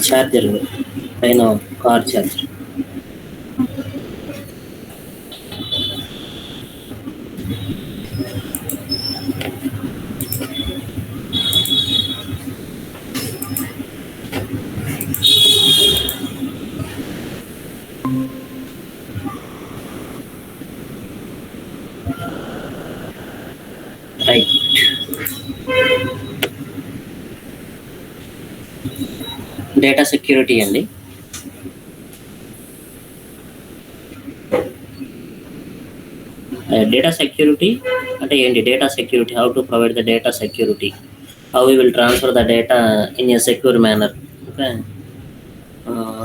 Charger పైన car charger. Right. Data security అండి. Data security అంటే ఏంటి? Data security, how to provide the data security, how we will transfer the data in a secure manner. Okay,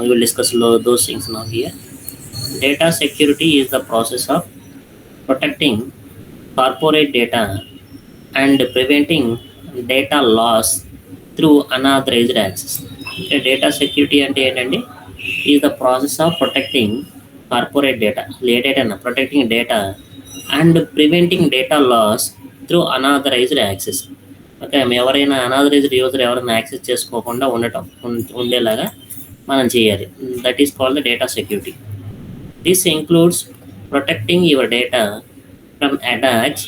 we will discuss those things now here. Data security is the process of protecting corporate data and preventing data loss through unauthorized access. Okay, data security అంటే ఏంటండి? is the process of protecting corporate data, protecting data and preventing data loss through unauthorized access. Okay, ఎవరైనా unauthorized user ఎవరైనా access చేసుకోకుండా ఉండేలాగా మనం చేయాలి. That is called the data security. This includes protecting your data from attacks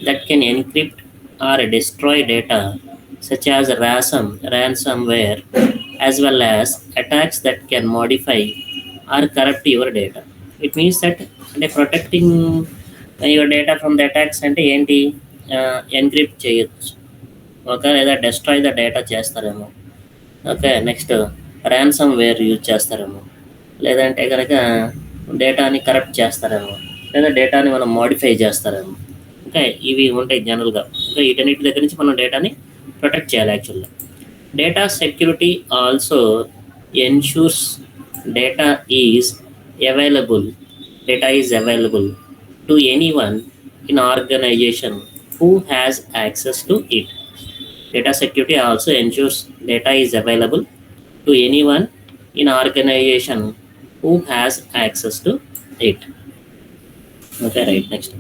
that can encrypt or destroy data such as ransomware, as well as attacks that can modify or corrupt your data. It means that అంటే protecting your data from the attacks అంటే ఏంటి? Encrypt చేయొచ్చు, okay, లేదా destroy the data చేస్తారేమో. Okay, next ransomware use చేస్తారేమో, లేదంటే కనుక డేటాని కరప్ట్ చేస్తారేమో, లేదా డేటాని మనం మోడిఫై చేస్తారేమో. ఓకే, ఇవి ఉంటాయి జనరల్గా. ఓకే, వీటన్నిటి దగ్గర నుంచి మనం డేటాని ప్రొటెక్ట్ చేయాలి. యాక్చువల్గా data security also ensures data is available to anyone in organization who has access to it. Data security also ensures data is available to anyone in organization who has access to it. Okay, right, next.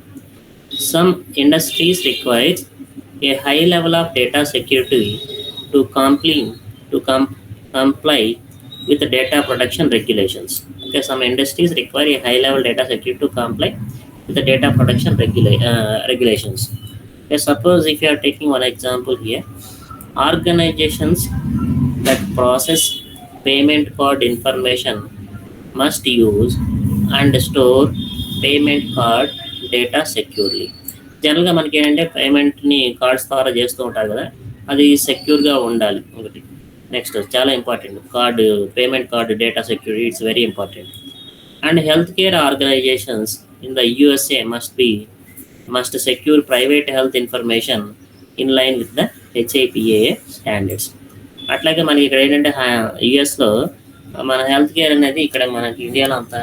Some industries require a high level of data security to comply with the data protection regulations. Okay, some industries require a high level data security to comply with the data protection regulations. Okay, suppose if you are taking one example here, organizations that process payment card information must use and store payment card data securely. జనరల్గా మనకి ఏంటంటే పేమెంట్ని cards ద్వారా చేస్తూ ఉంటారు కదా, అది సెక్యూర్గా ఉండాలి ఒకటి. నెక్స్ట్ చాలా important, payment card data security, it's very important. And health care organizations in the USA must secure private health information in line with the HIPAA standards. అట్లాగే మనకి ఇక్కడ ఏంటంటే యుఎస్లో మన హెల్త్ కేర్ అనేది ఇక్కడ మనకి ఇండియాలో అంత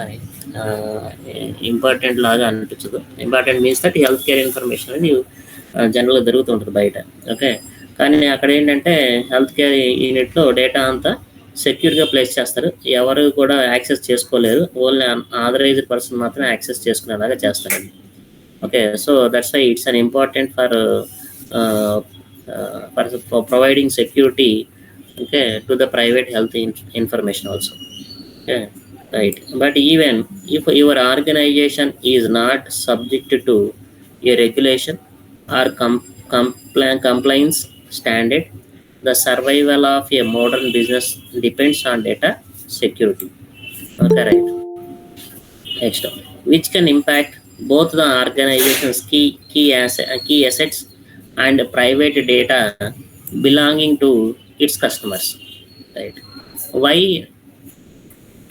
ఇంపార్టెంట్ లాగా అనిపించదు. Important means that health care information అనేది జనరల్గా జరుగుతూ ఉంటుంది బయట. ఓకే, కానీ అక్కడ ఏంటంటే హెల్త్ కేర్ యూనిట్లో డేటా అంతా సెక్యూర్గా ప్లేస్ చేస్తారు, ఎవరు కూడా యాక్సెస్ చేసుకోలేరు, ఓన్లీ ఆథరైజ్డ్ పర్సన్ మాత్రం యాక్సెస్ చేసుకునేలాగా చేస్తారండి. Okay, so that's why it's an important for providing security okay, to the private health information also. Okay, right. But even if your organization is not subject to a regulation or compliance standard, the survival of a modern business depends on data security. Okay, right. Next, which can impact both the organization's key assets and private data belonging to its customers. Right. Why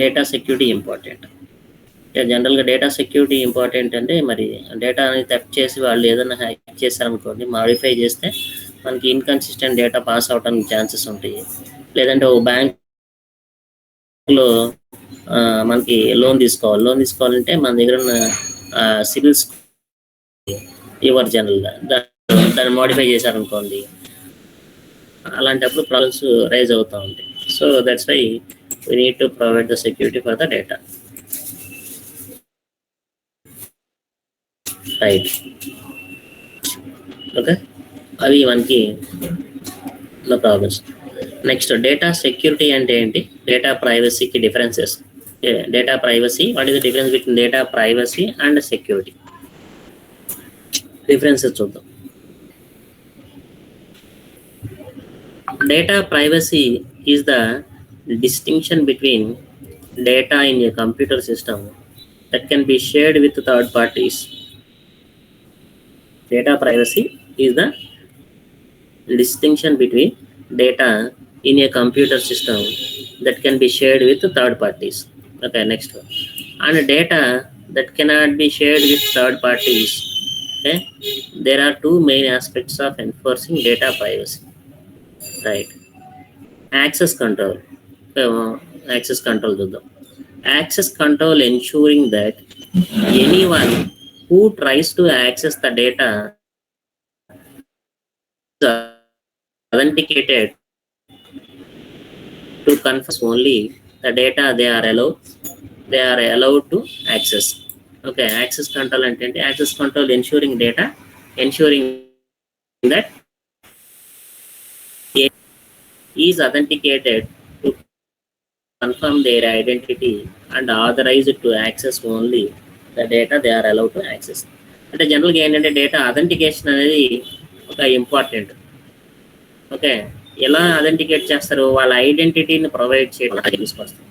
data security important? జనరల్గా data security important అంటే మరి data అనేది theft చేసి వాళ్ళు ఏదైనా hack చేశారనుకోండి, modify చేస్తే మనకి ఇన్కన్సిస్టెంట్ డేటా పాస్ అవడానికి ఛాన్సెస్ ఉంటాయి. లేదంటే ఓ బ్యాంక్లో మనకి లోన్ తీసుకోవాలంటే మన దగ్గర ఉన్న సివిల్స్ ఇవ్వరు జనరల్గా, దాన్ని మోడిఫై చేశారనుకోండి, అలాంటప్పుడు ప్రాబ్లమ్స్ రైజ్ అవుతూ ఉంటాయి. So that's why we need to provide the security for the data. Right. Okay, అవి మనకి no problems. Next, data security అంటే ఏంటి, డేటా ప్రైవసీకి differences. Data privacy, what is the difference between data privacy and security? Differences చూద్దాం. Data privacy is the distinction between data in a computer system that can be shared with third parties. Data privacy is the distinction between data in a computer system that can be shared with third parties. Okay, next one. And data that cannot be shared with third parties. Okay, there are two main aspects of enforcing data privacy. Right. Access control. Access control చూద్దాం. Access control ensuring that anyone who tries to access the data is authenticated to confirm only the data they are allowed to access. Okay, access control అంటే access control ensuring that is authenticated to confirm their identity and authorized to access only the data they are allowed to access. అంటే జనరల్గా ఏంటంటే data authentication అనేది ఒక important. Okay, ఎలా authenticate చేస్తారు, వాళ్ళ ఐడెంటిటీని provide చేయడం తీసుకొస్తాం.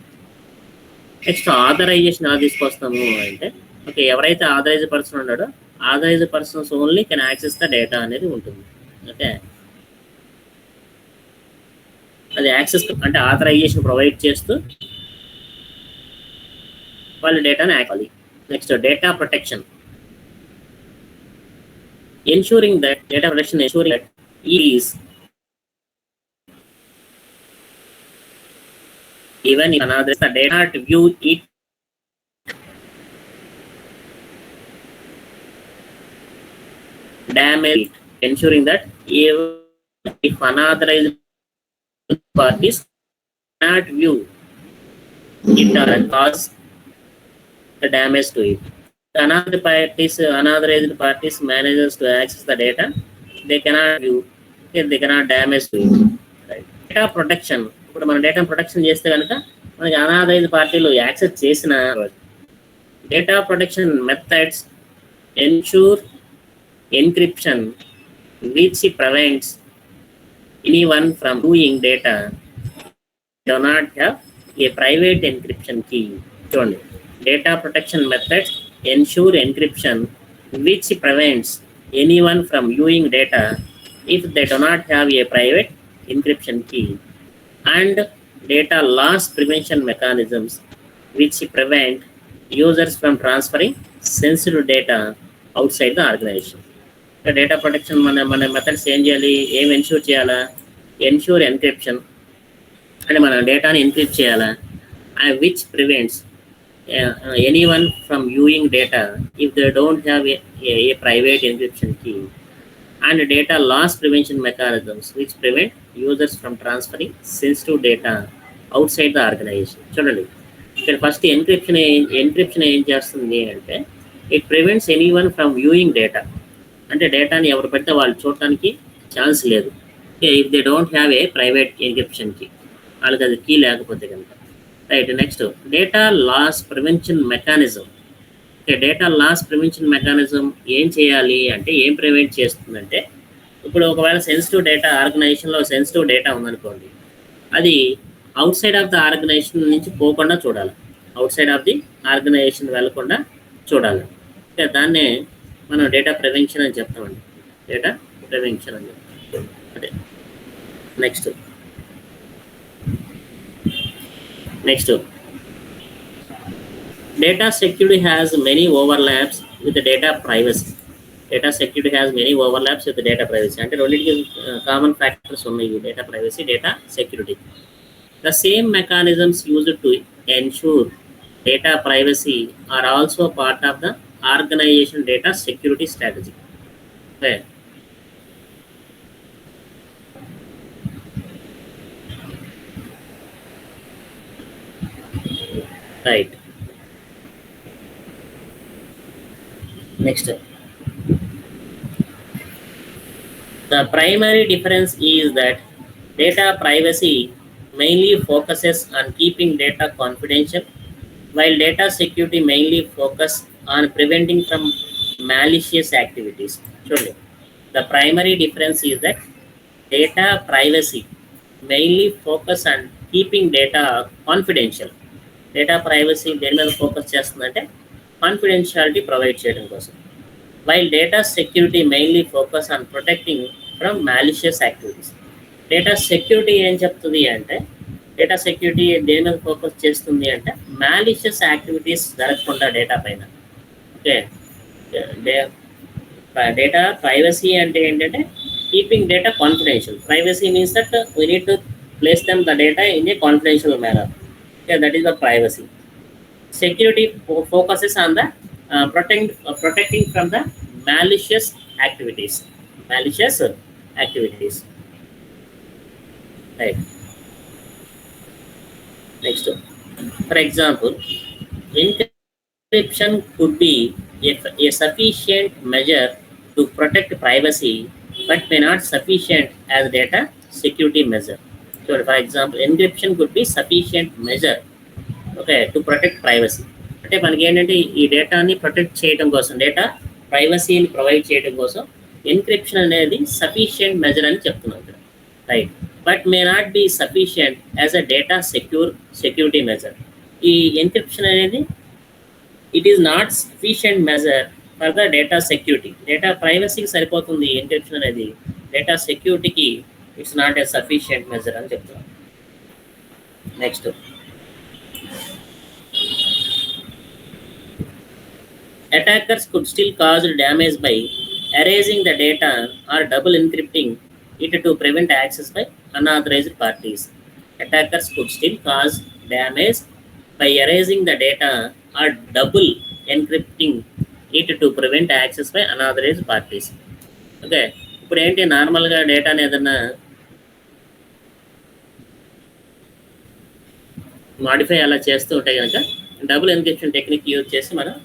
నెక్స్ట్, ఆథరైజేషన్ ఎలా తీసుకొస్తాము అంటే, ఓకే, ఎవరైతే ఆథరైజ్ పర్సన్ ఉన్నాడో authorize persons only can access the data అనేది ఉంటుంది. ఓకే, అది యాక్సెస్ అంటే ఆథరైజేషన్ ప్రొవైడ్ చేస్తూ వాళ్ళ డేటాని actually. Next, data protection. ensuring that is even if another the data to view it damage it. Ensuring that even if unauthorized parties cannot view it or cause the damage to it. Unauthorized parties manages to access the data, they cannot view, they cannot damage to it. Right. Data protection. ఇప్పుడు మన data protection చేస్తే కనుక మనకి unauthorised పార్టీలు access చేసిన data protection methods ensure encryption which prevents anyone from viewing data do not have a private encryption key. చూడండి, data protection methods ensure encryption which prevents anyone from viewing data if they do not have a private encryption key, and data loss prevention mechanisms which prevent users from transferring sensitive data outside the organization. Data protection మన methods ఏం చేయాలి, ఏం ensure చేయాలా, ensure encryption అంటే మన డేటాని encrypt చేయాలా, which prevents anyone from viewing data if they don't have a private encryption key, and data loss prevention mechanisms which prevent users from transferring sensitive data outside the organization. చూడండి, ఇక్కడ first encryption ఏం చేస్తుంది అంటే, it prevents anyone from viewing data. అంటే డేటాని ఎవరు పడితే వాళ్ళు చూడటానికి ఛాన్స్ లేదు. Okay, if they don't have a private encryption key, వాళ్ళకి అది కీ లేకపోతే కనుక. Right, next data loss prevention mechanism. Okay, data loss prevention mechanism ఏం చేయాలి అంటే, ఏం ప్రివెంట్ చేస్తుందంటే, ఇప్పుడు ఒకవేళ సెన్సిటివ్ డేటా ఆర్గనైజేషన్లో సెన్సిటివ్ డేటా ఉందనుకోండి, అది outside of the organization నుంచి పోకుండా చూడాలి, outside of the organisation వెళ్ళకుండా చూడాలి. ఓకే, దాన్నే మనం డేటా ప్రివెన్షన్ అని చెప్తామండి, డేటా ప్రివెన్షన్ అని చెప్తాం. అదే next data security has many overlaps with the data privacy. Data security has many overlaps with the data privacy. అంటే రెండింటికి కామన్ ఫ్యాక్టర్స్ ఉన్నాయి, data privacy, data security. The same mechanisms used to ensure data privacy are also part of the organization data security strategy. Okay. Right. Next, the primary difference is that data privacy mainly focuses on keeping data confidential, while data security mainly focus on preventing from malicious activities. Surely, the primary difference is that data privacy mainly focus on keeping data confidential. Data privacy దేని మీద focus చేస్తుందంటే confidentiality provide చేయడం కోసం, while data security mainly focus on protecting from malicious activities. Data security ఏం చెప్తుంది అంటే, data security దేని మీద ఫోకస్ చేస్తుంది అంటే మ్యాలిషియస్ యాక్టివిటీస్ జరగకుండా డేటా పైన. ఓకే, డేటా ప్రైవసీ అంటే ఏంటంటే keeping data confidential. Privacy means that we need to place them the data in a confidential manner. Okay, that is the privacy. Security focuses on the protecting from the malicious activities. Malicious activities. Right. Next, for example, encryption could be a sufficient measure to protect privacy, but may not sufficient as data security measure. So, for example, encryption could be sufficient measure, okay, to protect privacy. అంటే మనకి ఏంటంటే ఈ డేటాని protect చేయడం కోసం, data ప్రైవసీని provide చేయడం కోసం encryption అనేది సఫిషియంట్ మెజర్ అని చెప్తున్నాం ఇక్కడ. Right, but may not be sufficient as a data security measure. ఈ ఎన్క్రిప్షన్ అనేది it is not sufficient measure for the data security. Data ప్రైవసీకి సరిపోతుంది ఎన్క్రిప్షన్ అనేది, డేటా సెక్యూరిటీకి it's not a sufficient measure అని చెప్తున్నాం. Next, attackers could still cause damage by erasing the data or double encrypting it to prevent access by unauthorized parties. Attackers could still cause damage by erasing the data or double encrypting it to prevent access by unauthorized parties. Okay, ఇప్పుడు ఏంటి, నార్మల్గా డేటాని ఏదన్నా modify అలా చేస్తూ ఉంటే కనుక double encryption technique use చేసి మనం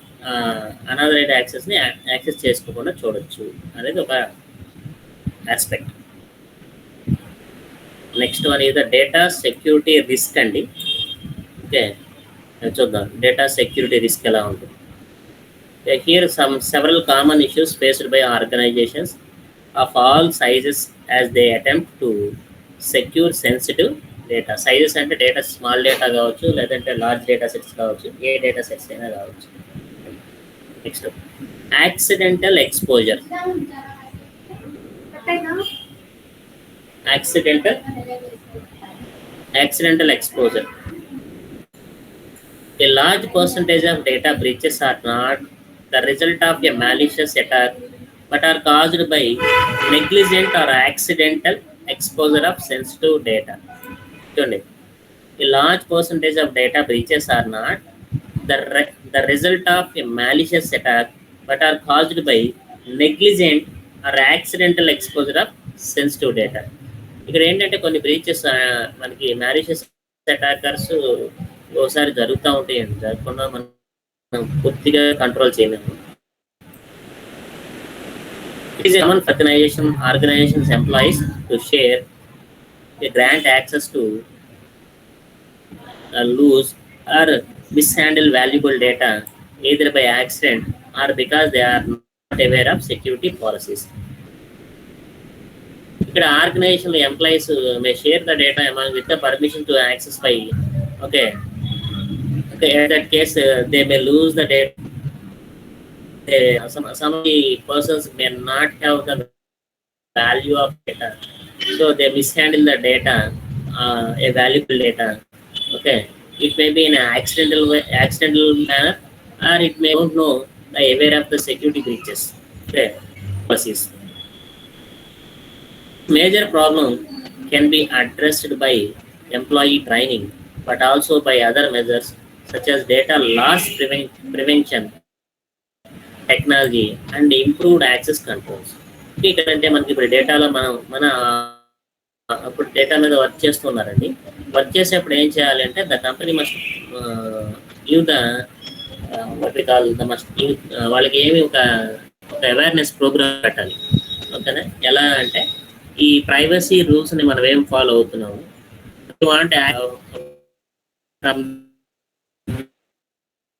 అనాథరైజ్డ్ యాక్సెస్ని యాక్సెస్ చేసుకోకుండా చూడొచ్చు అనేది ఒక ఆస్పెక్ట్. నెక్స్ట్ వన్ ఇది డేటా సెక్యూరిటీ రిస్క్ అండి. ఓకే, చూద్దాం డేటా సెక్యూరిటీ రిస్క్ ఎలా ఉంటుంది. Here several common issues faced by organizations of all sizes as they attempt to secure sensitive data. Sizes అంటే డేటా స్మాల్ డేటా కావచ్చు, లేదంటే large data sets కావచ్చు, ఏ data sets అయినా కావచ్చు. Next, accidental exposure. Accidental exposure. A large percentage of data breaches are not the result of a malicious attack, but are caused by negligent or accidental exposure of sensitive data. A large percentage of data breaches are not the result of a malicious attack, but are caused by negligent or accidental exposure of sensitive data. ఇక్కడ ఏంటంటే కొన్ని breaches మనకి malicious attackers ఒకసారి జరుగుతూ ఉంటాయండి, జరగకుండా మనం పూర్తిగా కంట్రోల్ చేయలేము. It is a common for organizations employees to share a grant access to lose or mishandle valuable data either by accident or because they are not aware of security policies. ఇక్కడ organization employees may share the data among with the permission to access by okay okay in that case they may lose the data. Some of the persons may not have the value of data, so they mishandle the data, a valuable data. Okay, it may be in an accidental manner, or it may not know the aware of the security breaches. Okay, policies. Major problem can be addressed by employee training, but also by other measures such as data loss prevention technology and improved access controls. ఏంటంటే మనకి ఇప్పుడు డేటాలో మన అప్పుడు data మీద work చేస్తున్నారండి. Work చేసేప్పుడు ఏం చేయాలి అంటే the company must give the వాళ్ళకి ఏమి ఒక అవేర్నెస్ ప్రోగ్రామ్ పెట్టాలి. ఓకేనా, ఎలా అంటే ఈ ప్రైవసీ రూల్స్ ని మనం ఏం ఫాలో అవుతున్నాము, అంటే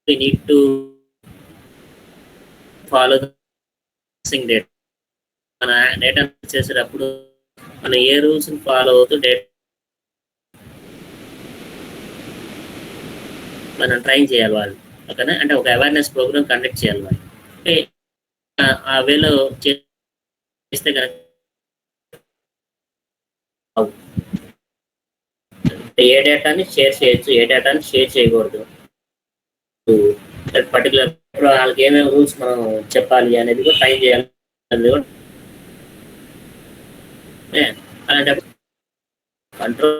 we need to follow the data. మన డేటా చేసేటప్పుడు మనం ఏ రూల్స్ ఫాలో అవుతూ డేటా మనం ట్రైన్ చేయాలి వాళ్ళు. ఓకేనా, అంటే ఒక అవేర్నెస్ ప్రోగ్రామ్ కండక్ట్ చేయాలి వాళ్ళు. ఆ వేలో చేస్తే కనుక ఏ డేటాని షేర్ చేయొచ్చు, ఏ డేటాని షేర్ చేయకూడదు, పర్టికులర్ వాళ్ళకి ఏమేమి రూల్స్ మనం చెప్పాలి అనేది కూడా ట్రైన్ చేయాలి. అలాంటి control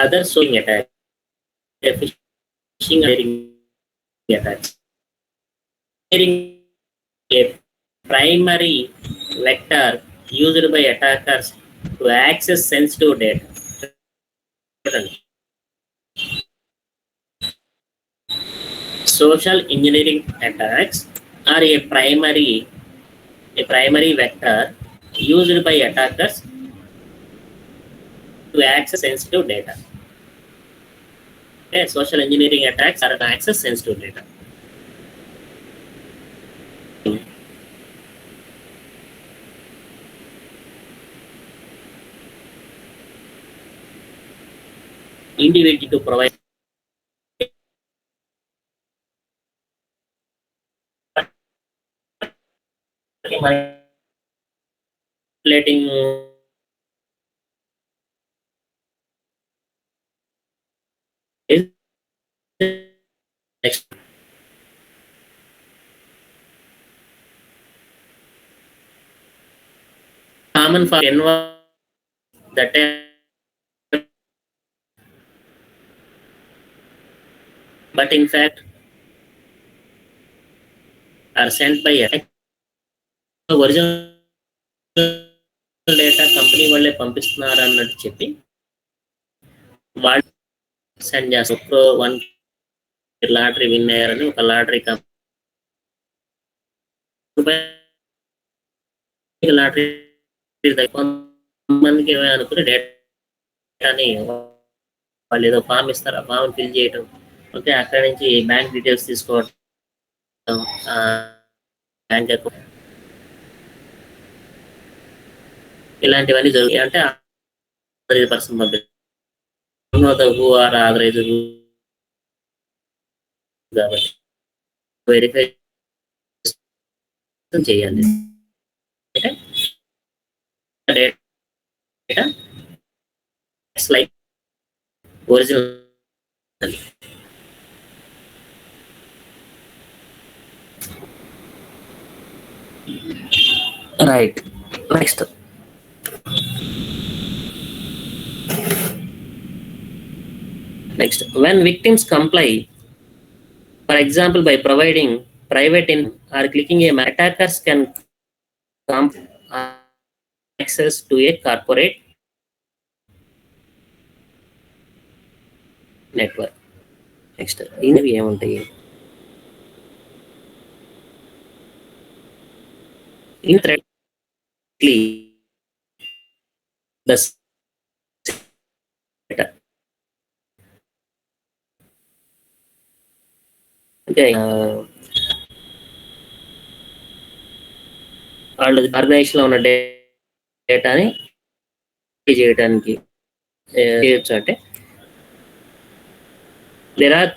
other sewing attacks, phishing attacks. A primary vector used by attackers to access sensitive data. Social engineering attacks are a primary vector used by attackers to access sensitive data. Okay, social engineering attacks are to access sensitive data. Individual to provide manipulating common for that but in fact are sent by original data company వాళ్ళే పంపిస్తున్నారు అన్నట్టు చెప్పి వాళ్ళు send చేస్తారు. One lottery win అయ్యారని ఒక lottery మందికి అనుకుని డేటాని వాళ్ళు ఏదో ఫామ్ ఇస్తారు, ఆ ఫామ్ ఫిల్ చేయటం, ఓకే, అక్కడ నుంచి బ్యాంక్ డీటెయిల్స్ తీసుకోవడం, బ్యాంక్ అకౌంట్, ఇలాంటివన్నీ జరుగుతాయి. అంటే పర్సన్ హూ ఆర్ ఆథరైజ్ కాబట్టి వెరిఫై చేయాలి. Data like original. Right, next when victims comply, for example by providing private or clicking a attackers can access to a corporate network. Next ఇవి ఏముంటాయి? In thread the data. అంటే వాళ్ళ organisation లో ఉన్న డేటాని చేయడానికి చేయొచ్చు. అంటే there are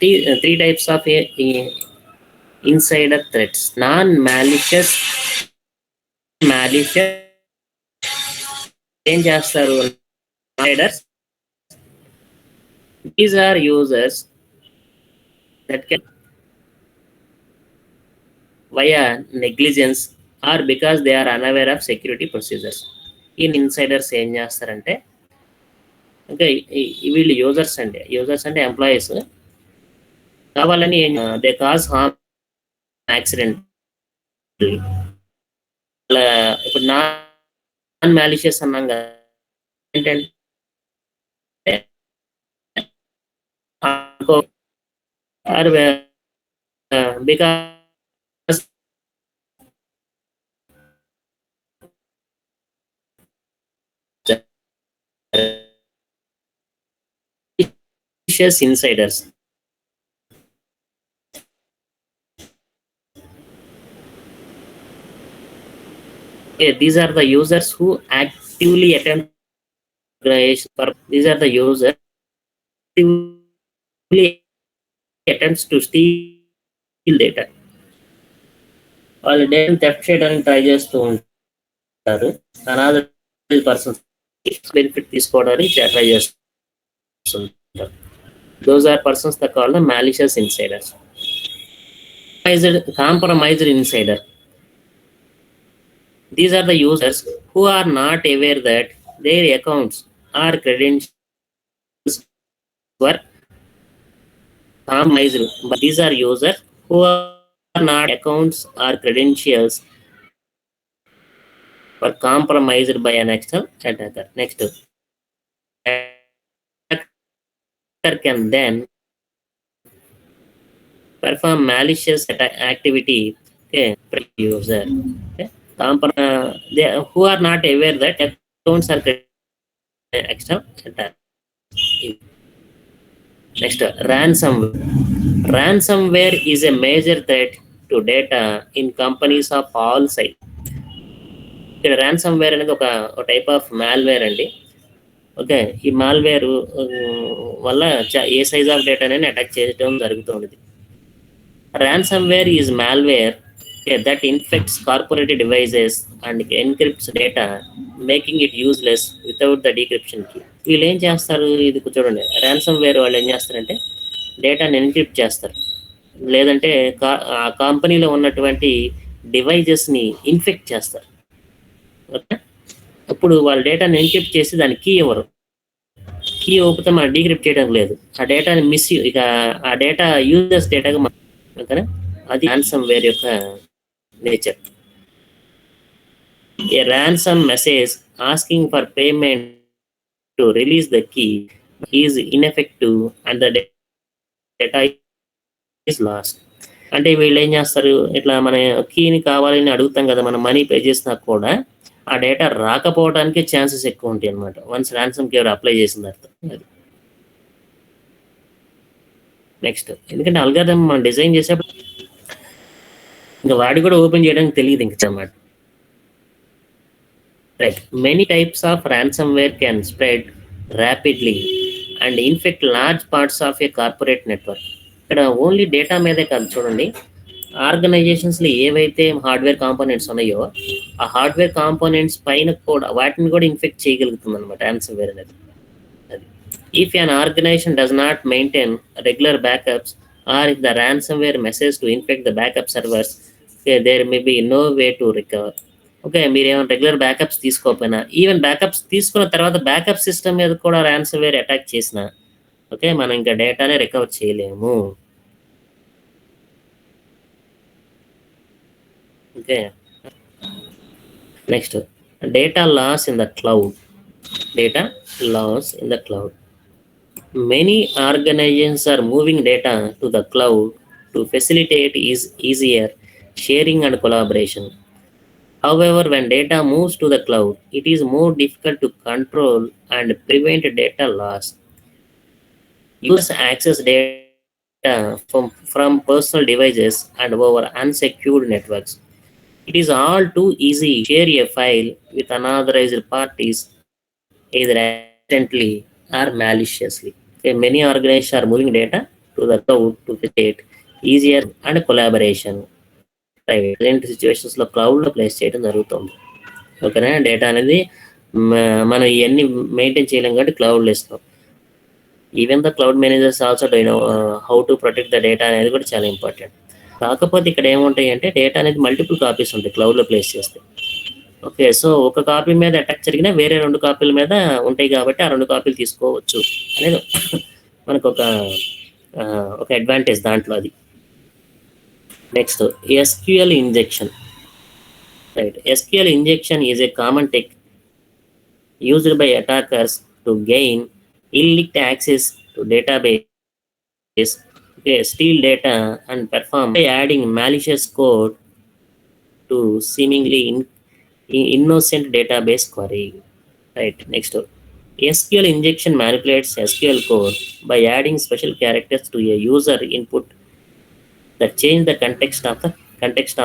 three types of insider threats: non-malicious, malicious. ఏం చేస్తారు? Insiders, these are users that can via negligence or because they are unaware of security procedures. ఈ ఇన్సైడర్స్ ఏం చేస్తారంటే, ఇంకా వీళ్ళు యూజర్స్ అంటే ఎంప్లాయీస్ కావాలని దే కాజ్ హార్మ్ యాక్సిడెంట్. ఇప్పుడు నాన్ మ్యాలిషియస్ అన్నాం కదా, ఏంటంటే because insiders. Okay, these are the users who actively attempt. These are the users who actively attempts to steal data. వాళ్ళు డేటాను థెఫ్ట్ చేయడానికి ట్రై చేస్తూ ఉంటారు. అనదర్ పర్సన్ బెనిఫిట్ తీసుకోవడానికి ట్రై చేస్తుంటారు. Those are persons that called the malicious insiders. Compromised insider. These are the users who are not aware that their accounts or credentials were compromised. But these are users who are not accounts or credentials were compromised by an external attacker. Next, attacker can then perform malicious activity. Okay, user. Okay. They who are not aware that accounts are external attack. Next, ransomware. Ransomware is a major threat to data in companies of all sizes. ఇక్కడ ransomware అనేది ఒక type of malware అండి. Okay, ఈ malware వల్ల ఏ size of డేటానైనా attack చేయడం జరుగుతుంది. Ransomware is malware that infects corporate devices and encrypts data, making it useless without the decryption key. వీళ్ళు ఏం చేస్తారు? ఇది చూడండి, ransomware వాళ్ళు ఏం చేస్తారంటే డేటాని ఎన్క్రిప్ట్ చేస్తారు, లేదంటే ఆ కంపెనీలో ఉన్నటువంటి డివైజెస్ని ఇన్ఫెక్ట్ చేస్తారు. ఓకే, అప్పుడు వాళ్ళ డేటాని ఎన్క్రిప్ట్ చేసి దాని కీ ఇవ్వరు. కీ ఇవ్వకపోతే మనం డీక్రిప్ట్ చేయడం లేదు. ఆ డేటాని ఇక ఆ డేటా యూజర్స్ డేటాగా ఓకేనా, అది ransomware యొక్క nature. A ransom message asking for payment to release the key is ineffective and the data is lost. అంటే వీళ్ళు ఏం చేస్తారు, ఇట్లా మన కీని కావాలని అడుగుతాం కదా, మనం మనీ పే చేసినా కూడా ఆ డేటా రాకపోవడానికి ఛాన్సెస్ ఎక్కువ ఉంటాయి అనమాట, వన్స్ ర్యాన్సమ్ కేర్ అప్లై చేసిన తర్వాత. నెక్స్ట్, ఎందుకంటే అల్గారిథం మనం డిజైన్ చేసేప్పుడు ఇంకా వాడి కూడా ఓపెన్ చేయడానికి తెలియదు ఇంకా అన్నమాట. Right, many types of ransomware can spread rapidly and infect large parts of a corporate network. ఇక్కడ ఓన్లీ డేటా మీదే కాదు, చూడండి, ఆర్గనైజేషన్స్లో ఏవైతే హార్డ్వేర్ కాంపోనెంట్స్ ఉన్నాయో ఆ హార్డ్వేర్ కాంపోనెంట్స్ పైన కూడా వాటిని కూడా ఇన్ఫెక్ట్ చేయగలుగుతుంది అనమాట ransomware అనేది. అది if an organization does not maintain regular backups or if the ransomware message to infect the backup servers, there may be no way to recover. Okay, మీరు ఏమైనా రెగ్యులర్ బ్యాకప్స్ తీసుకోకపోయినా, ఈవెన్ బ్యాకప్స్ తీసుకున్న తర్వాత backup system మీద కూడా ransomware attack చేసిన, okay, మనం ఇంకా డేటానే రికవర్ చేయలేము. Okay, next, data loss in the cloud. Data loss in the cloud. Many organizations are moving data to the cloud to facilitate easier sharing and collaboration. However, when data moves to the cloud, it is more difficult to control and prevent data loss. Users access data from personal devices and over unsecured networks. It is all too easy to share a file with unauthorized parties, either accidentally or maliciously. Okay, many organizations are moving data to the cloud to facilitate easier and collaboration. Right. ఇలాంటి సిచ్యువేషన్స్లో క్లౌడ్లో place చేయడం జరుగుతుంది. ఓకేనా, data అనేది మనం ఇవన్నీ maintain చేయలేం కాబట్టి క్లౌడ్లో ఇస్తాం. Even the cloud managers also do know how to protect the data అనేది కూడా చాలా ఇంపార్టెంట్. కాకపోతే ఇక్కడ ఏముంటాయి అంటే డేటా అనేది మల్టిపుల్ కాపీస్ ఉంటాయి క్లౌడ్లో ప్లేస్ చేస్తే. ఓకే, సో ఒక కాపీ మీద అటాక్ జరిగినా వేరే 2 కాపీల మీద ఉంటాయి కాబట్టి ఆ 2 కాపీలు తీసుకోవచ్చు అనేది మనకు ఒక అడ్వాంటేజ్ దాంట్లో అది. Next SQL injection. Right, SQL injection is a common technique used by attackers to gain illicit access to database, okay, steal data, and perform by adding malicious code to seemingly innocent database query. Right. Next, SQL injection manipulates SQL code by adding special characters to a user input that change the context of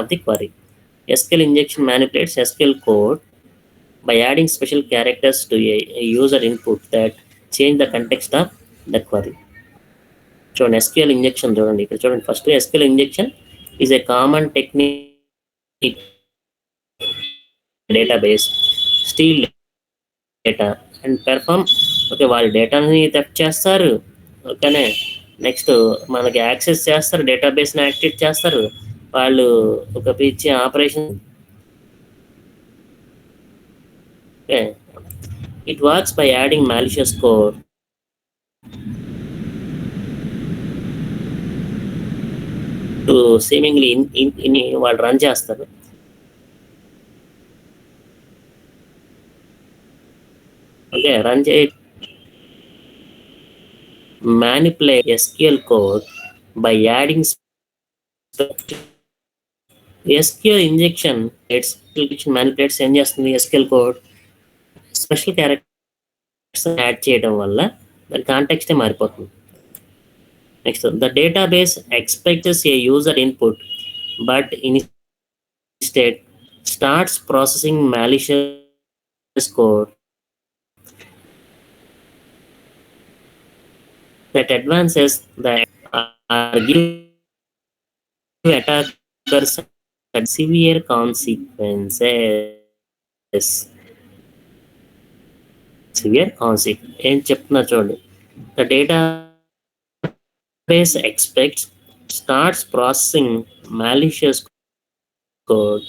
the query. SQL injection manipulates SQL code by adding special characters to a user input that change the context of the query. చూడండి, SQL injection చూడండి ఇక్కడ చూడండి. First SQL injection is a common technique database steel data and perform. Okay, వాళ్ళ డేటాని theft చేస్తారు. ఓకేనే, next మనకి access చేస్తారు, డేటాబేస్ని activate చేస్తారు. వాళ్ళు ఒక పిచ్చి operation. Okay, it works by adding malicious code to seemingly వాళ్ళు రన్ చేస్తారు. ఓకే, రన్ చే manipulate SQL code by adding SQL injection. manipulates ఏం చేస్తుంది, SQL code special characters add చేయడం వల్ల దాని కాంటెక్స్టే మారిపోతుంది. Next, the database expects A user input but instead starts processing malicious code that advances that are give attackers severe consequences. ఏం చెప్తున్నా చూడండి. The database expects starts processing malicious code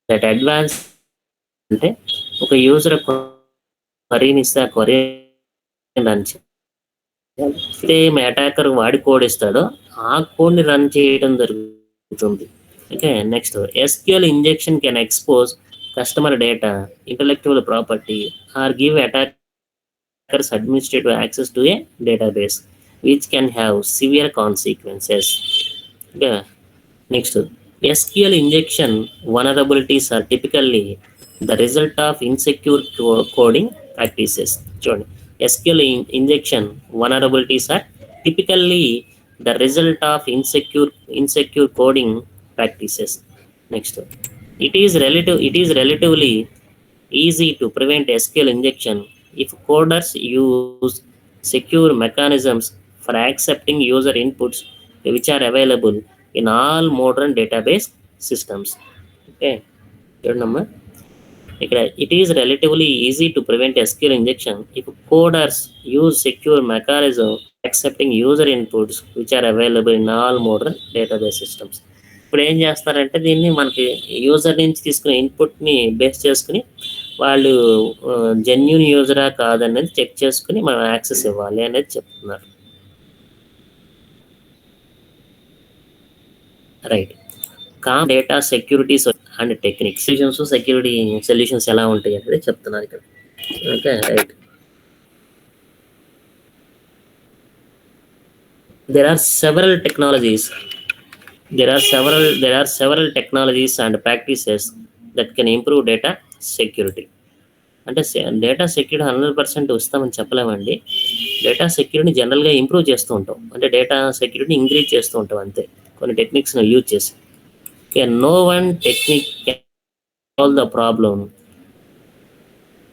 that advance అంటే ఒక user క్వరీని ఇస్తే ఆ query run అయితే attacker వాడి code ఇస్తాడో ఆ కోడ్ని రన్ చేయడం జరుగుతుంది. Okay, next SQL injection can expose customer data, intellectual property, or give attackers administrative access to a database, which can have severe consequences. Yeah. Next, SQL injection vulnerabilities are typically the result of insecure coding practices. SQL injection vulnerabilities are typically the result of insecure coding practices. Next, it is relatively easy to prevent SQL injection if coders use secure mechanisms for accepting user inputs which are available in all modern database systems. Okay, third number. It is relatively easy to prevent SQL injection if coders use secure mechanisms accepting user inputs which are available in all modern database systems. ఇప్పుడు ఏం చేస్తారంటే దీన్ని మనకి user నుంచి తీసుకునే ఇన్పుట్ని base చేసుకుని వాళ్ళు genuine యూజరా కాదనేది చెక్ చేసుకుని మనం యాక్సెస్ ఇవ్వాలి అనేది చెప్తున్నారు. రైట్, కామ్ data security and techniques security solutions ఎలా ఉంటాయి అనేది చెప్తున్నారు ఇక్కడ. Okay, right. There are several technologies. There are several technologies and practices that can improve data security. అంటే డేటా సెక్యూరిటీ 100% వస్తామని చెప్పలేమండి. డేటా సెక్యూరిటీని జనరల్గా ఇంప్రూవ్ చేస్తూ ఉంటాం, అంటే డేటా సెక్యూరిటీని ఇంక్రీజ్ చేస్తూ ఉంటాం అంతే, కొన్ని టెక్నిక్స్ని యూజ్ చేసి. No one technique can solve the problem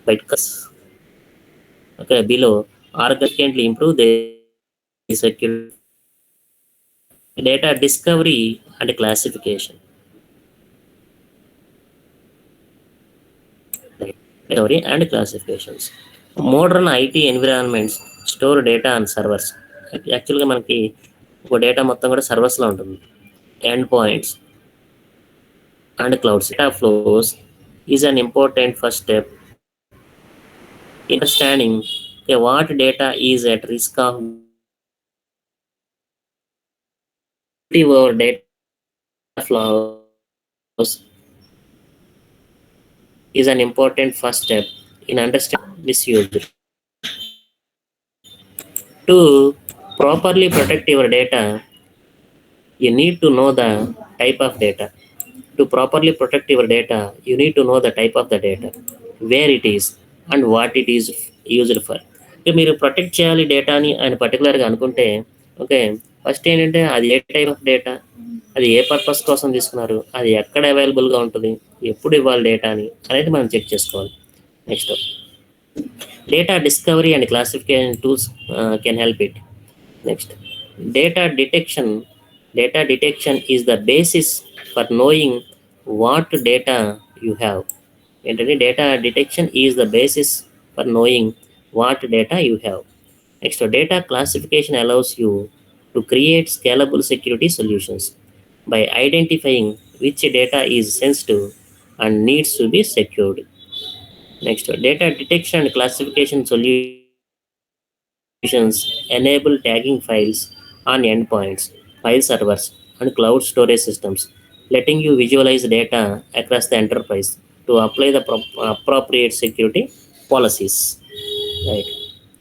but below ఆర్గనెంట్లీ improve the security. Data discovery and classification. Discovery and classifications. Modern IT environments store data on servers. యాక్చువల్గా మనకి ఒక డేటా మొత్తం కూడా సర్వర్స్లో ఉంటుంది. End points and clouds. Data flows is an important first step in understanding what data is at risk of over data flows is an important first step in understanding misuse. To properly protect your data, you need to know the type of data. To properly protect your data, you need to know the type of the data, where it is, and what it is used for. మీరు protect చేయాలి డేటాని అని పర్టికులర్గా అనుకుంటే, okay, first ఏంటంటే అది ఏ type of data, అది ఏ purpose కోసం తీసుకున్నారు, అది ఎక్కడ అవైలబుల్గా ఉంటుంది, ఎప్పుడు ఇవ్వాలి డేటా అని అనేది మనం చెక్ చేసుకోవాలి. Next, data discovery and classification tools can help it. Next, data detection. Data detection is the basis for knowing what data you have. Data detection is the basis for knowing what data you have. Next, data classification allows you to create scalable security solutions by identifying which data is sensitive and needs to be secured. Next, data detection and classification solutions enable tagging files on endpoints, file servers, and cloud storage systems, letting you visualize data across the enterprise to apply the appropriate security policies. Right.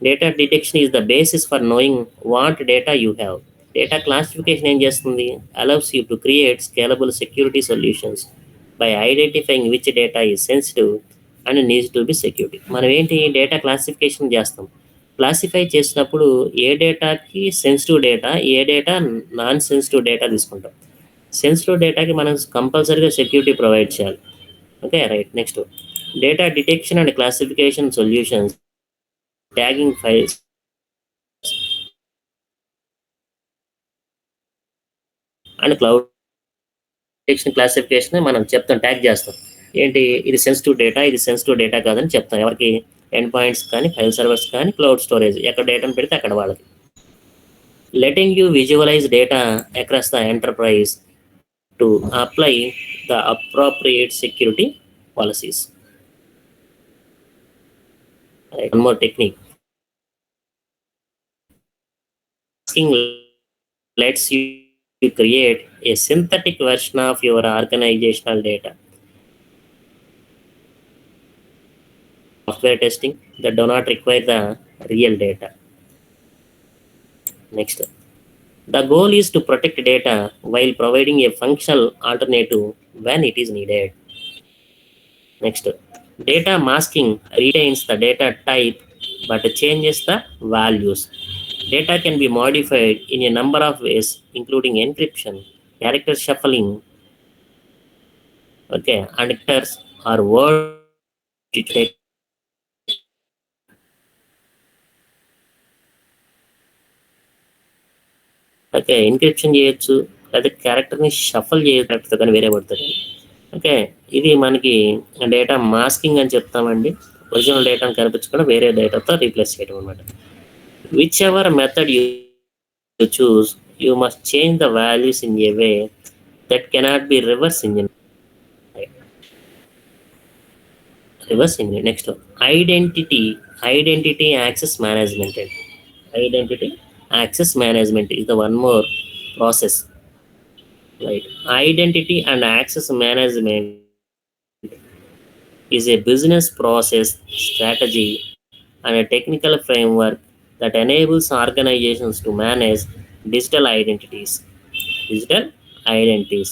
Data detection is the basis for knowing what data you have. Data classification ఏం చేస్తుంది? Allows you to create scalable security solutions by identifying which data is sensitive and needs to be secured. మనం ఏంటి data classification చేస్తాం. Classify చేసినప్పుడు ఏ డేటాకి sensitive data, ఏ data non sensitive data తీసుకుంటాం. సెన్సిటివ్ డేటాకి మనం కంపల్సరీగా సెక్యూరిటీ ప్రొవైడ్ చేయాలి. Okay, right. Next, data detection and classification solutions, tagging files and cloud detection classification మనం చెప్తాం, ట్యాగ్ చేస్తాం. ఏంటి, ఇది సెన్సిటివ్ డేటా, ఇది సెన్సిటివ్ డేటా కాదని చెప్తాం. ఎవరికి? ఎండ్ పాయింట్స్ కానీ, ఫైల్ సర్వర్స్ కానీ, క్లౌడ్ స్టోరేజ్, ఎక్కడ డేటాను పెడితే అక్కడ వాళ్ళకి. Letting you visualize data across the enterprise to apply the appropriate security policies. One more technique. Masking lets you create a synthetic version of your organizational data. Software testing that do not require the real data. Next, the goal is to protect data while providing a functional alternative when it is needed. Next, data masking retains the data type but changes the values. Data can be modified in a number of ways, including encryption, character shuffling, and characters or word detect. Encryption చేయొచ్చు, లేదా క్యారెక్టర్ని shuffle చేయొచ్చు, కానీ వేరే పడుతుంది. Okay, ఇది మనకి data masking అని చెప్తామండి. ఒరిజినల్ డేటాను కనిపించకుండా వేరే డేటాతో రీప్లేస్ చేయడం అనమాట. Which ever method you choose, you must change the values in a way that cannot be reverse engineered. Next, identity access management. Identity access management is the one more process. Right. Identity and access management is a business process, strategy, and a technical framework that enables organizations to manage digital identities. Digital identities.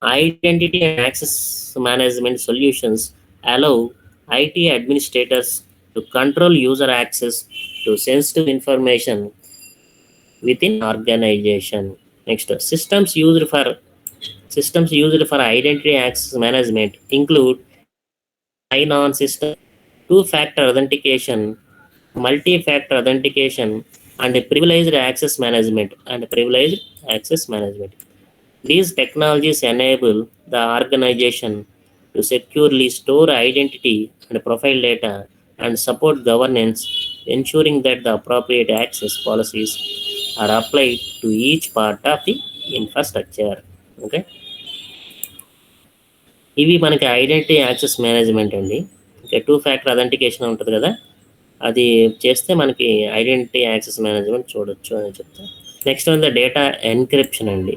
Identity and access management solutions allow IT administrators to control user access to sensitive information within organization. Next, systems used for identity access management include sign-on system, two-factor authentication, multi-factor authentication, and privileged access management. These technologies enable the organization to securely store identity and profile data and support governance, ensuring that the appropriate access policies are applied to each part of the infrastructure. Okay, ఇవి మనకి identity access management అండి. ఇంకా two factor authentication ఉంటుంది కదా, అది చేస్తే మనకి identity access management చూడొచ్చు అని చెప్తాను. నెక్స్ట్ ఉంది డేటా ఎన్క్రిప్షన్ అండి.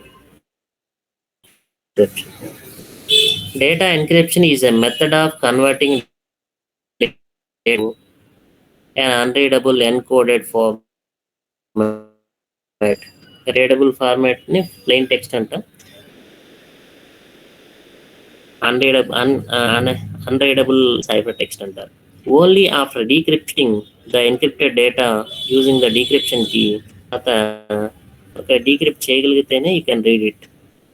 Data encryption is a method of converting data to an unreadable encoded format. Readable format ni plain text anta. Unreadable cipher text anta. Only after decrypting the encrypted data using the decryption key, decrypt చేయగలిగితేనే you can read it.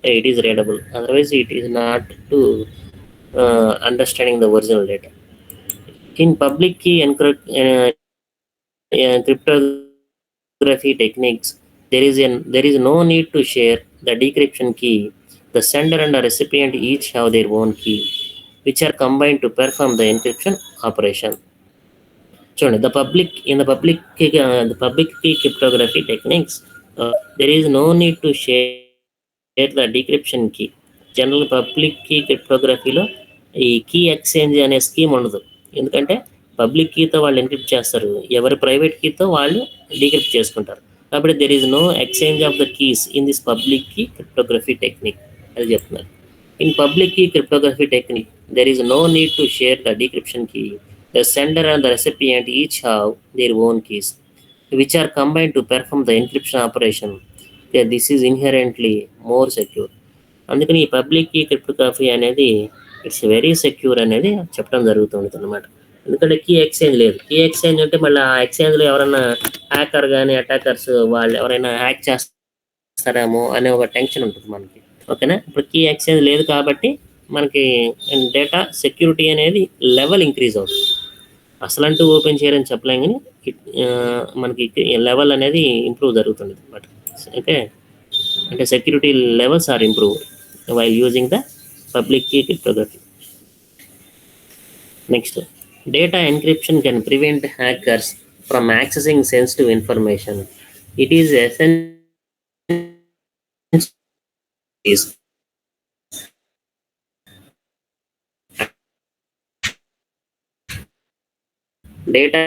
It is readable. Otherwise, it is not to understanding the original data. In public key cryptography techniques, there is no need to share the decryption key. The sender and the recipient each have their own key, which are combined to perform the encryption operation. So, the public key cryptography techniques, there is no need to share the decryption key. General public key క్రిప్టోగ్రఫీలో ఈ key exchange అనే scheme ఉండదు. ఎందుకంటే public కీతో వాళ్ళు encrypt చేస్తారు, ఎవరి private కీతో వాళ్ళు decrypt చేసుకుంటారు. కాబట్టి there is no exchange of the keys in this public key cryptography technique అది చెప్తున్నారు. In public key cryptography technique there is no need to share the decryption key. The sender and the recipient each have their own keys which are combined to perform the encryption operation. This is inherently more secure. అందుకని ఈ public key cryptography అనేది it's very secure అనేది చెప్పడం జరుగుతుంది అనమాట. ఎందుకంటే key exchange లేదు. Key exchange అంటే మళ్ళీ ఆ ఎక్స్చేంజ్లో ఎవరైనా హ్యాకర్ కానీ అటాకర్స్ వాళ్ళు ఎవరైనా హ్యాక్ చేస్తారేమో అనే ఒక టెన్షన్ ఉంటుంది మనకి. ఓకేనా, ఇప్పుడు కీ ఎక్స్చేంజ్ లేదు కాబట్టి మనకి డేటా సెక్యూరిటీ అనేది లెవెల్ ఇంక్రీజ్ అవుతుంది. అసలంటూ ఓపెన్ చేయరని చెప్పలేం, కానీ మనకి లెవెల్ అనేది ఇంప్రూవ్ జరుగుతుంది అనమాట. అంటే security levels are improve while using the public key cryptography. Next, data encryption can prevent hackers from accessing sensitive information. It is essential data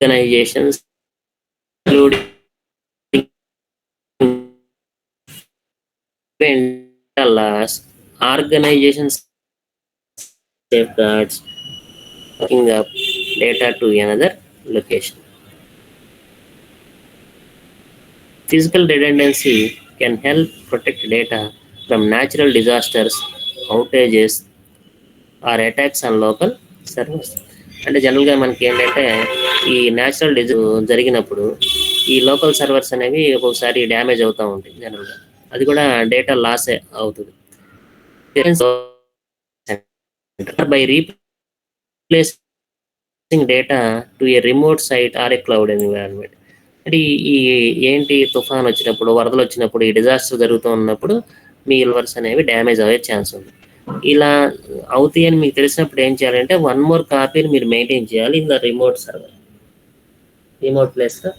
organizations including laws, organizations safeguards picking up data to another location. Physical redundancy can help protect data from natural disasters, outages, or attacks on local servers. అంటే జనరల్గా మనకి ఏంటంటే ఈ natural జరిగినప్పుడు ఈ local servers అనేవి ఒక్కొక్కసారి damage అవుతూ ఉంటాయి జనరల్గా. అది కూడా డేటా లాస్ అవుతుంది. By replacing data to a remote site or a cloud environment. అంటే ఈ ఏంటి తుఫాన్ వచ్చినప్పుడు, వరదలు వచ్చినప్పుడు, ఈ డిజాస్టర్ జరుగుతూ ఉన్నప్పుడు మీ సర్వర్స్ అనేవి డ్యామేజ్ అయ్యే ఛాన్స్ ఉంది. ఇలా అవుతాయి అని మీకు తెలిసినప్పుడు ఏం చేయాలంటే వన్ మోర్ కాపీని మీరు మెయింటైన్ చేయాలి in the remote server, remote ప్లేస్లో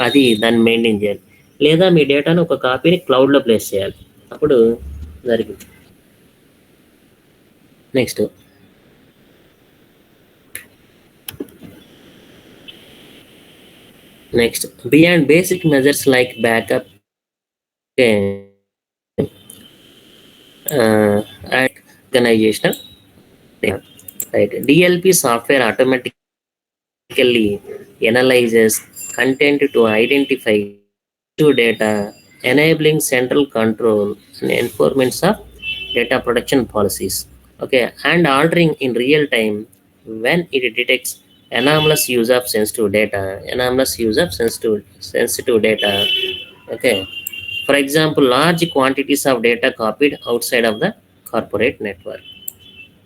అది దాన్ని మెయింటైన్ చేయాలి. లేదా మీ డేటాను ఒక కాపీని క్లౌడ్లో ప్లేస్ చేయాలి. అప్పుడు జరిగింది. Next beyond basic measures like backup organizational, right? DLP software automatically analyzes content to identify to data, enabling central control and enforcement of data protection policies. Okay, and altering in real time when it detects anomalous use of sensitive data. Okay, for example, large quantities of data copied outside of the corporate network.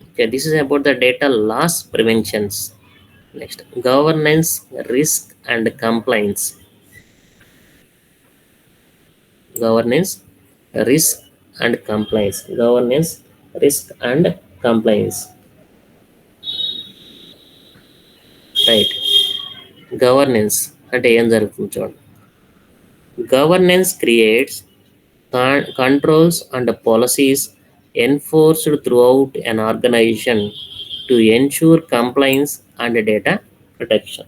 Okay, this is about the data loss preventions. Next, governance, risk, and compliance. Governance, risk, and compliance. Governance, risk, and compliance. Right. Governance అంటే ఏం జరుగుతుంది చూడండి. Governance creates controls and policies enforced throughout an organization to ensure compliance and data protection.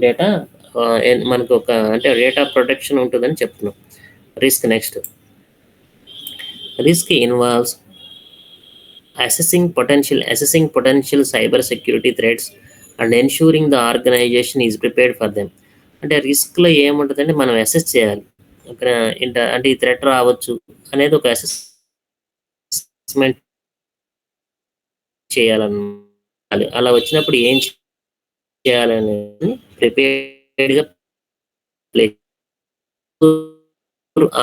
Data మనకు ఒక అంటే data protection ఉంటుందని చెప్తున్నాం. Risk next. Risk involves assessing potential cyber security threats and ensuring the organization is prepared for them. అంటే రిస్క్లో ఏముంటుందంటే మనం assess చేయాలి. ఒక అంటే ఈ థ్రెట్ రావచ్చు అనేది ఒక అసెస్మెంట్ చేయాలన్నమాట. అలా వచ్చినప్పుడు ఏం చేయాలనేది ప్రిపేర్డ్గా play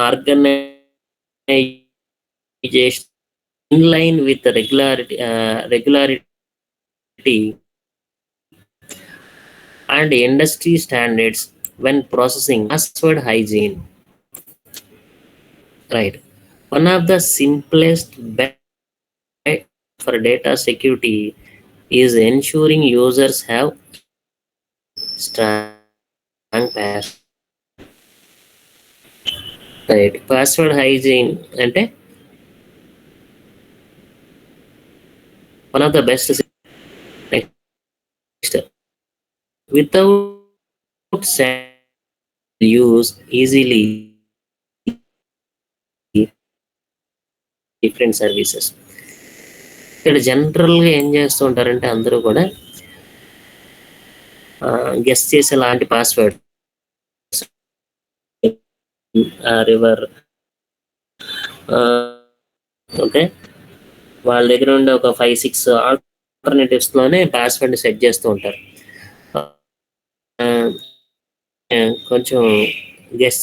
organization in line with the regularity and industry standards when processing password hygiene. Right. One of the simplest bet for data security is ensuring users have strong password. Right. Password hygiene అంటే one of the best. Next, without use easily different services. ఇక్కడ జనరల్గా ఏం చేస్తూ ఉంటారంటే అందరూ కూడా guess చేసే లాంటి పాస్వర్డ్ రివర్ ఓకే వాళ్ళ దగ్గర ఉండే ఒక 5-6 ఆల్టర్నేటివ్స్లోనే పాస్వర్డ్ సెట్ చేస్తూ ఉంటారు. కొంచెం గెస్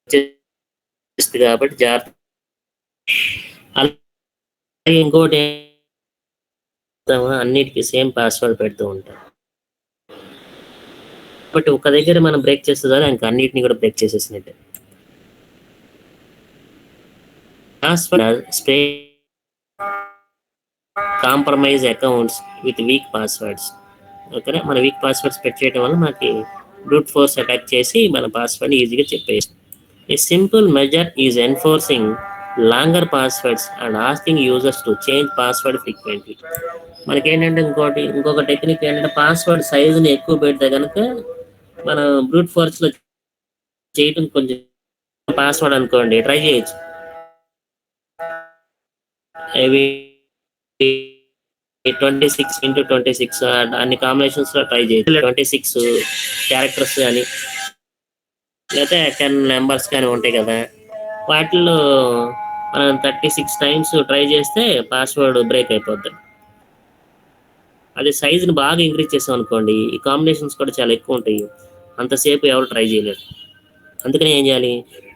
వచ్చేస్తుంది కాబట్టి జాగ్రత్త. అలాగే ఇంకోటి అన్నిటికీ సేమ్ పాస్వర్డ్ పెడుతూ ఉంటారు. బట్ ఒక దగ్గర మనం బ్రేక్ చేస్తే ఇంకా అన్నిటిని కూడా బ్రేక్ చేసేసినట్టే. Password spray compromise accounts with weak passwords. ఓకేనా, మన వీక్ పాస్వర్డ్స్ పెట్ చేయడం వల్ల మనకి బ్రూట్ ఫోర్స్ అటాక్ చేసి మన పాస్వర్డ్ ఈజీగా చెప్పేసి. ఏ simple measure is enforcing longer passwords and asking users to change password frequently. మనకేంటంటే ఇంకొక టెక్నిక్ ఏంటంటే పాస్వర్డ్ సైజుని ఎక్కువ పెడితే కనుక మనం బ్రూట్ ఫోర్స్లో చేయటం కొంచెం పాస్వర్డ్ అనుకోండి ట్రై చేయొచ్చు. అవి 26x26 అన్ని కాంబినేషన్స్ లో ట్రై చేయొచ్చు. 26 క్యారెక్టర్స్ కానీ లేకపోతే 10 నెంబర్స్ కానీ ఉంటాయి కదా, వాటిల్లో మనం 36 టైమ్స్ ట్రై చేస్తే పాస్వర్డ్ బ్రేక్ అయిపోద్ది. అదే సైజుని బాగా ఇంక్రీజ్ చేసాం అనుకోండి, ఈ కాంబినేషన్స్ కూడా చాలా ఎక్కువ ఉంటాయి, అంతసేపు ఎవరు ట్రై చేయలేరు. అందుకని ఏం చేయాలి,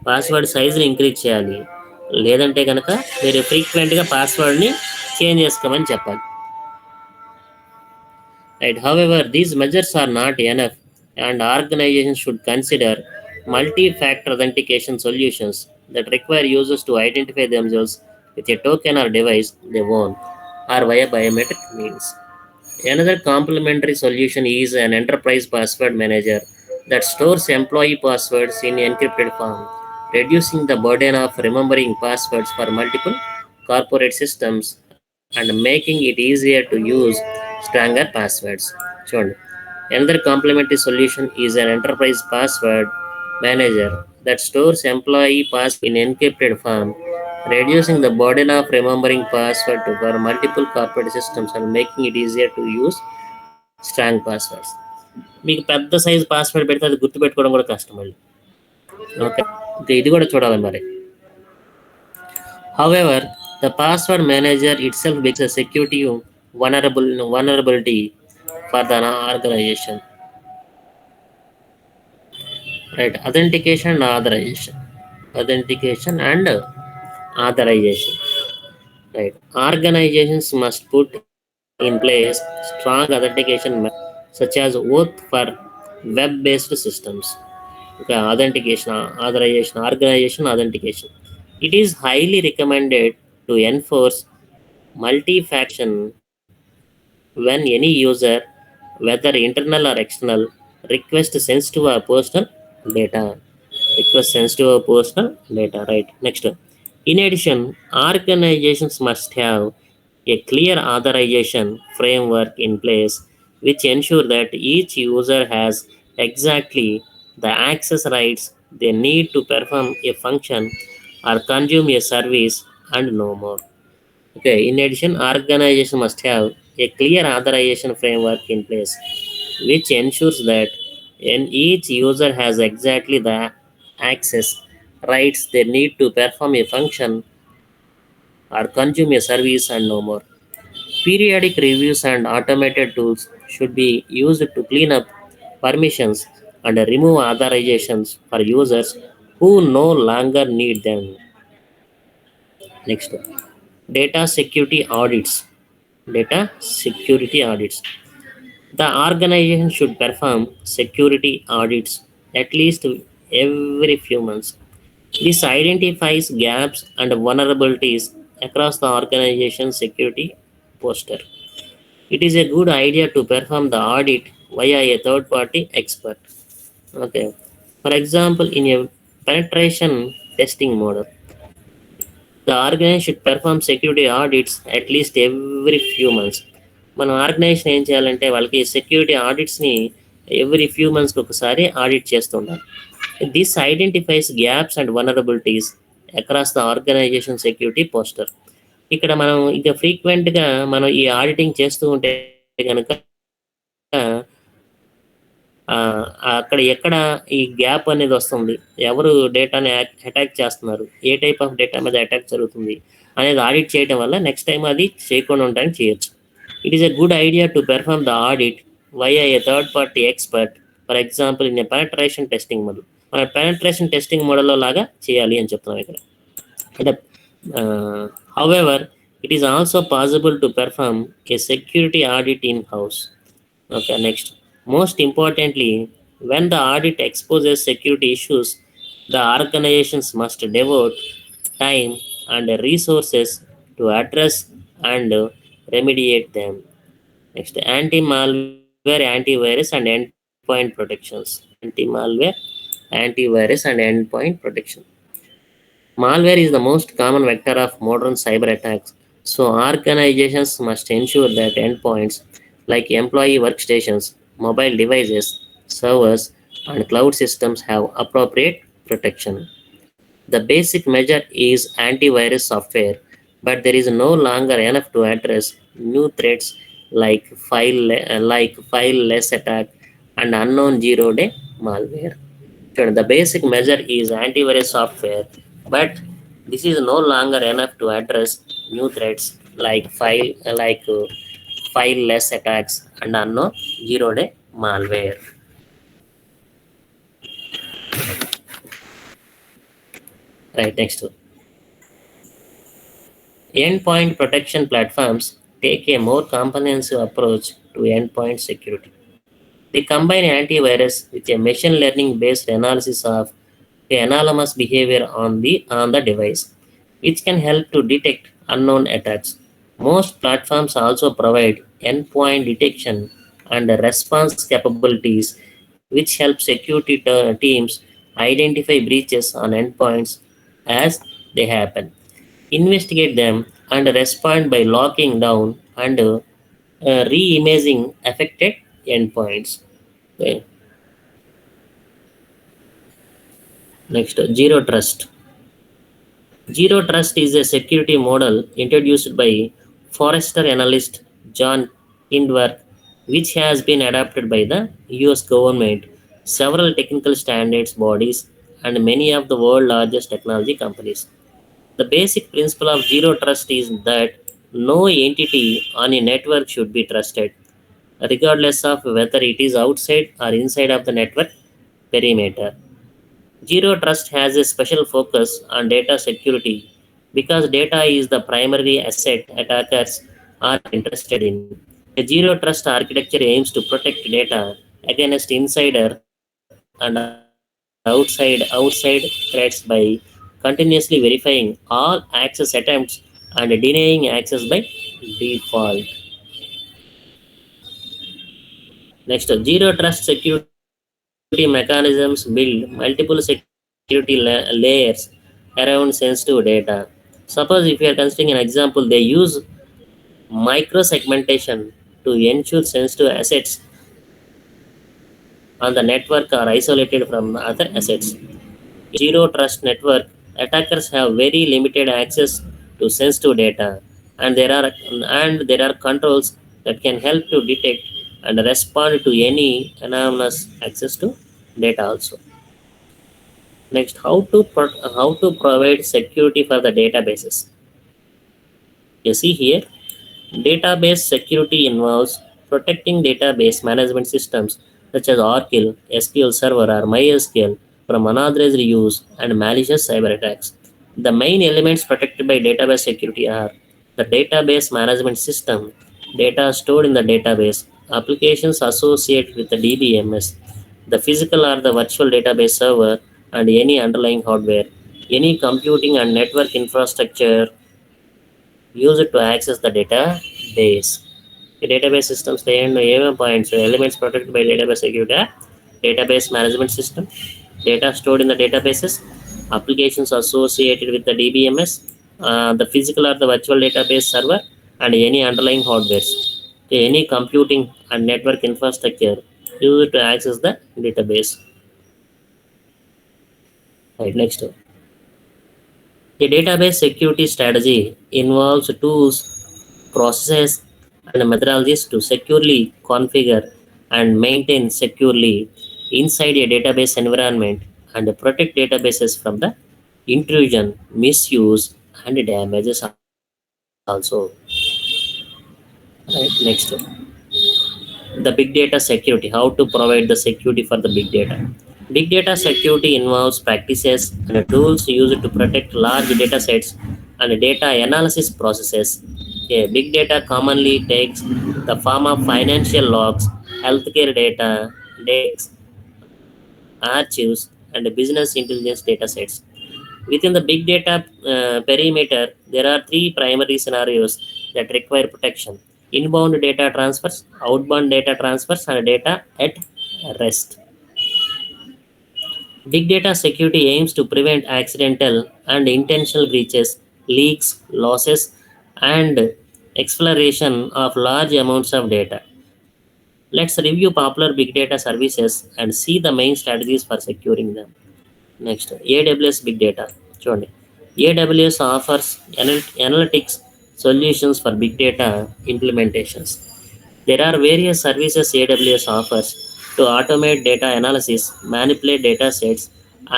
పాస్వర్డ్ సైజుని ఇంక్రీజ్ చేయాలి, లేదంటే కనుక మీరు ఫ్రీక్వెంట్గా పాస్వర్డ్ని చేంజ్ చేసుకోమని చెప్పాలి. Right. However, these measures are not enough, and organizations should consider multi-factor authentication solutions that require users to identify themselves with a token or device they own or via biometric means. Another complementary solution is an enterprise password manager that stores employee passwords in encrypted form, reducing the burden of remembering passwords for multiple corporate systems and making it easier to use stronger passwords. చూడండి, another complementary solution is an enterprise password manager that stores employee passwords in encrypted form, reducing the burden of remembering password for multiple corporate systems and making it easier to use strong passwords. మీకు పెద్ద size password పెడితే అది గుర్తుపెట్టుకోవడం కూడా కష్టం మళ్ళీ. Okay, ఇంకా ఇది కూడా చూడాలి మరి. However, the password manager itself becomes a security vulnerability for the organization. Right, authentication and authorization. Authentication and authorization. Right, organizations must put in place strong authentication such as oath for web-based systems. Okay, authentication, authorization, organization authentication. It is highly recommended to enforce multi-faction when any user, whether internal or external, requests sensitive or personal data. Request sensitive or personal data. Right. Next. In addition, organizations must have a clear authorization framework in place which ensure that each user has exactly the access rights they need to perform a function or consume a service and no more. Okay, in addition, organization must have a clear authorization framework in place which ensures that each user has exactly the access rights they need to perform a function or consume a service and no more. Periodic reviews and automated tools should be used to clean up permissions and remove authorizations for users who no longer need them. Next, data security audits. Data security audits. The organization should perform security audits at least every few months. This identifies gaps and vulnerabilities across the organization's security posture. It is a good idea to perform the audit via a third party expert. Okay. For example, in a penetration testing model, the organization should perform security audits at least every few months. మనం organization ఏం చేయాలంటే వాళ్ళకి security ఆడిట్స్ని every few మంత్స్కి ఒకసారి audit చేస్తుండాలి. This identifies gaps and vulnerabilities across the organization security posture. ఇక్కడ మనం ఇంకా ఫ్రీక్వెంట్గా మనం ఈ ఆడిటింగ్ చేస్తూ ఉంటే కనుక అక్కడ ఎక్కడ ఈ గ్యాప్ అనేది వస్తుంది, ఎవరు డేటాని అటాక్ చేస్తున్నారు, ఏ టైప్ ఆఫ్ డేటా మీద అటాక్ జరుగుతుంది అనేది ఆడిట్ చేయడం వల్ల నెక్స్ట్ టైం అది చేయకుండా ఉండడానికి చేయొచ్చు. It is a good idea to perform the audit via A third party expert. For example in a penetration testing model. మన పెనట్రేషన్ టెస్టింగ్ మోడల్లో లాగా చేయాలి అని చెప్తున్నాం ఇక్కడ. అంటే however it is also possible to perform A security audit in house. Okay, next. Most importantly, when the audit exposes security issues, the organizations must devote time and resources to address and remediate them. Next, anti-malware, antivirus, and endpoint protections. Anti-malware, antivirus, and endpoint protection. Malware is the most common vector of modern cyber attacks, so organizations must ensure that endpoints like employee workstations, mobile devices, servers, and cloud systems have appropriate protection. The basic measure is antivirus software, but there is no longer enough to address new threats like fileless attack and unknown zero-day malware. So the basic measure is antivirus software, but this is no longer enough to address new threats like fileless attacks and unknown zero-day malware. Right, next. Endpoint protection platforms take a more comprehensive approach to endpoint security. They combine antivirus with a machine learning based analysis of the anomalous behavior on the device, which can help to detect unknown attacks. Most platforms also provide endpoint detection and response capabilities, which help security teams identify breaches on endpoints as they happen, investigate them, and respond by locking down and re-imaging affected endpoints. Okay. Next, zero trust. Zero trust is a security model introduced by Forrester analyst John Hindberg, which has been adopted by the US government, several technical standards bodies, and many of the world's largest technology companies. The basic principle of zero trust is that no entity on a network should be trusted, regardless of whether it is outside or inside of the network perimeter. Zero Trust has a special focus on data security because data is the primary asset attackers are interested in. A zero trust architecture aims to protect data against insider and outside threats by continuously verifying all access attempts and denying access by default. Next, zero trust security mechanisms build multiple security layers around sensitive data. Suppose if you are considering an example, they use microsegmentation to ensure sensitive assets on the network are isolated from other assets. In a zero trust network, attackers have very limited access to sensitive data, and there are controls that can help to detect and respond to any anonymous access to data also. Next, how to provide security for the databases. You see here, database security involves protecting database management systems such as Oracle, SQL Server, or MySQL from unauthorized use and malicious cyber attacks. The main elements protected by database security are the database management system, data stored in the database, applications associated with the DBMS, the physical or the virtual database server, and any underlying hardware, any computing and network infrastructure used to access the database. The database systems they end ఏమేం points elements protected by database security are database management system, data stored in the databases, applications associated with the DBMS, the physical or the virtual database server, and any underlying hardware. Okay, any computing and network infrastructure used to access the database. Right, next. A database security strategy involves tools, processes, and methodologies to securely configure and maintain securely inside a database environment and protect databases from the intrusion, misuse, and damages also. Right, next. The big data security, how to provide the security for the big data. Big data security involves practices and tools used to protect large data sets and data analysis processes. Okay, big data commonly takes the form of financial logs, healthcare data, decks, archives, and business intelligence data sets. Within the big data perimeter, there are three primary scenarios that require protection: inbound data transfers, outbound data transfers, and data at rest. Big data security aims to prevent accidental and intentional breaches, leaks, losses, and exploration of large amounts of data. Let's review popular big data services and see the main strategies for securing them. Next, AWS Big Data. చూడండి, AWS offers analytics solutions for big data implementations. There are various services AWS offers to automate data analysis, manipulate data sets,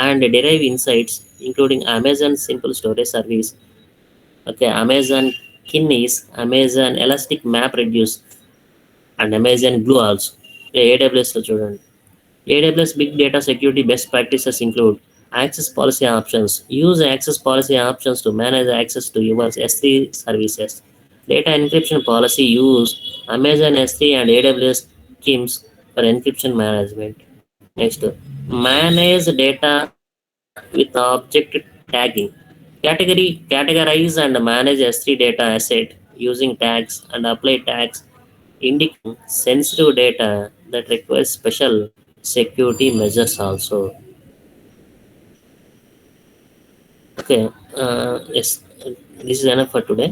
and derive insights, including Amazon Simple Storage Service, okay, Amazon Kinesis, Amazon Elastic Map Reduce, and Amazon Glue also. AWS లో చూడండి. AWS Big Data Security best practices include access policy options. Use access policy options to manage access to your S3 services. Data encryption policy. Use Amazon S3 and AWS KIMS for encryption management. Next, manage data with object tagging. Categorize and manage S3 data asset using tags and apply tags indicating sensitive data that requires special security measures also. Okay, yes, this is enough for today.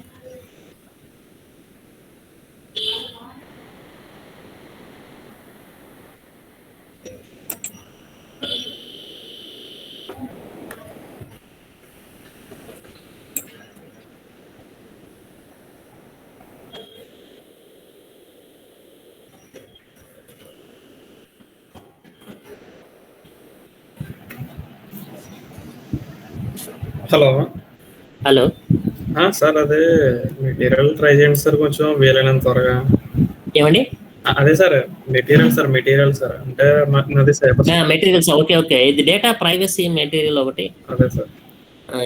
Hello hello. Sir అదే material try చేయండి sir కొంచెం వీలైనంత త్వరగా. ఏమండి? అదే sir material sir అంటే నాది cyber materials. Okay okay. ఇది డేటా ప్రైవసీ మెటీరియల్ ఒకటి అదే సార్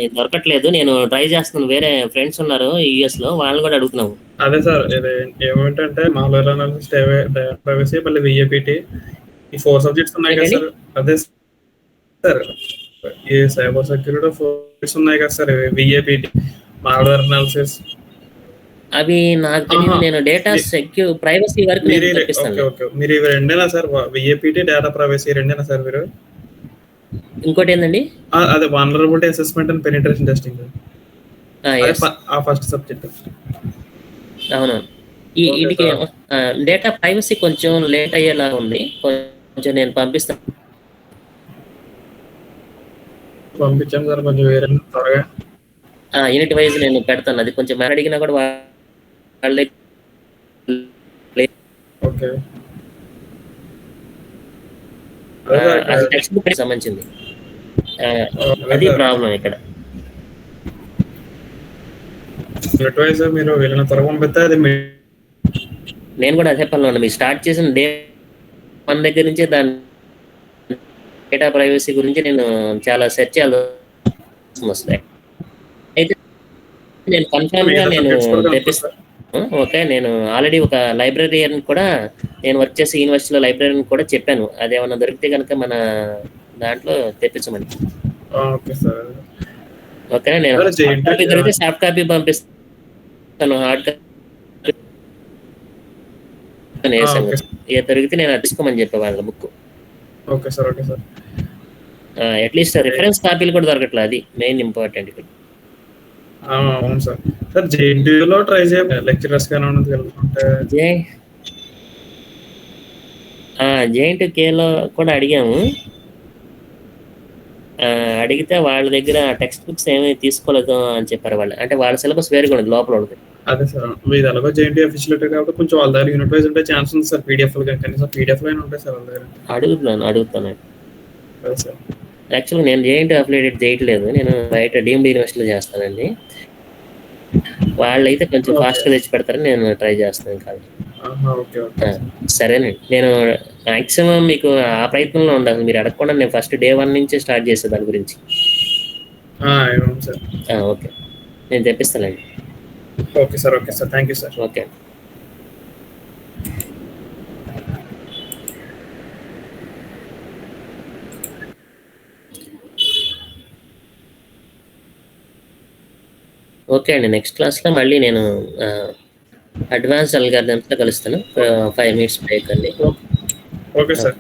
ఇది దొరకట్లేదు. నేను ట్రై చేస్తున్నాను. వేరే ఫ్రెండ్స్ ఉన్నారు యుఎస్ లో, వాళ్ళని కూడా అడుగుతున్నాము. అదే సార్ ఇది ఏమిటంటే మాల్వేర్ అనాలిసిస్, డేటా ప్రైవసీ, మళ్ళీ విఏపిటి, ఈ 4 సబ్జెక్ట్స్ ఉన్నాయి కదా సార్. అదే సార్ ఈ సైబర్ సెక్యూరిటీ 4 సబ్జెక్ట్స్ ఉన్నాయి కదా సార్, విఏపిటి, మాల్వేర్ అనాలిసిస్. అవి నాకు తెలియదు. నేను డేటా ప్రైవసీ వరకు నేను తెప్పిస్తాను. మీరు ఇవి రెండేనా సార్? విఏపిటి, డేటా ప్రైవసీ రెండేనా సార్ మీరు? ఇంకోటి ఏంటండి? అదే vulnerability assessment and penetration testing. ఆ ఫస్ట్ సబ్జెక్ట్. అవును. వీటికి డేటా ప్రైవసీ కొంచెం లేట్ అయ్యేలా ఉంది. కొంచెం నేను పంపిస్తాను సార్ కొంచెం వేరే త్వరగా. యూనిట్ వైజ్ నేను పెడతాను. అది కొంచెం అడిగినా కూడా వాళ్ళే. ఓకే. అది టెక్స్ట్ బుక్ సంబంధించింది. అది ప్రాబ్లం ఇక్కడ. యూనిట్ వైజ్ మీరు వెళ్ళిన త్వరగా పంపిస్తే అది నేను కూడా అదే పనిలో ఉన్నా. మీరు స్టార్ట్ చేసిన డే 1 దగ్గర నుంచే దాని డేటా ప్రైవసీ గురించి నేను చాలా సెర్చ్ చేయాల్సి వస్తాయి. అయితే నేను కన్ఫర్మ్గా నేను తెప్పిస్తాను. ఓకే. నేను ఆల్రెడీ ఒక లైబ్రరీయన్ కూడా, నేను వర్క్ చేసే యూనివర్సిటీలో లైబ్రరీయన్ కూడా చెప్పాను, అదేమన్నా దొరికితే కనుక మన దాంట్లో తెప్పించమని. ఓకే. నేను హార్డ్ కాపీ దొరికితే సాఫ్ట్ కాపీ పంపిస్తాను. హార్డ్ కాపీ దొరికితే నేను తీసుకోమని చెప్పే వాళ్ళ book. Okay sir. Okay sir. At least reference కాపీలు కూడా దొరకట్లేదు. అది మెయిన్ ఇంపార్టెంట్ ఇక్కడ. అవును సార్. సార్ జేఎన్టీయూలో ట్రై చేయండి, లెక్చరర్స్ గానే ఉన్నది కలుగుతుంటే. జేఎన్టీయూలో కూడా అడిగాము. అడిగితే వాళ్ళ దగ్గర టెక్స్ట్ బుక్స్ ఏమీ తీసుకోలేదు అని చెప్పారు వాళ్ళు. అంటే వాళ్ళ సిలబస్ వేరుగా ఉంది లోపల ఉంటుంది. అదే సార్ మీది ఎలాగో జేఎన్టీ అఫిషియల్ కాబట్టి కొంచెం వాళ్ళ దగ్గర యూనిట్ వైజ్ ఉంటే ఛాన్స్ ఉంది సార్. పీడిఎఫ్ కనీసం పీడిఎఫ్ అయినా ఉంటాయి సార్ వాళ్ళ దగ్గర. అడుగుతాను. అదే సార్. యాక్చువల్గా నేను జేఎన్టీ అఫిలియేటెడ్ చేయట్లేదు, నేను బయట డీమ్డ్ యూనివర్సిటీలో చేస్తానండి. వాళ్ళైతే కొంచెం ఫాస్ట్గా తెచ్చి పెడతారని నేను ట్రై చేస్తాను. కాదు సరేనండి. నేను మ్యాక్సిమం మీకు ఆ ప్రయత్నంలో ఉండాలి. మీరు అడగకుండా నేను ఫస్ట్ డే 1 నుంచే స్టార్ట్ చేసే దాని గురించి. ఓకే. నేను తెప్పిస్తానండి. Okay sir. Okay sir. Thank you sir. Okay. Okay అండి. నెక్స్ట్ క్లాస్లో మళ్ళీ నేను అడ్వాన్స్ అల్గారిథమ్స్లో కలుస్తాను. 5 minutes బ్రేక్ అండి. Okay sir.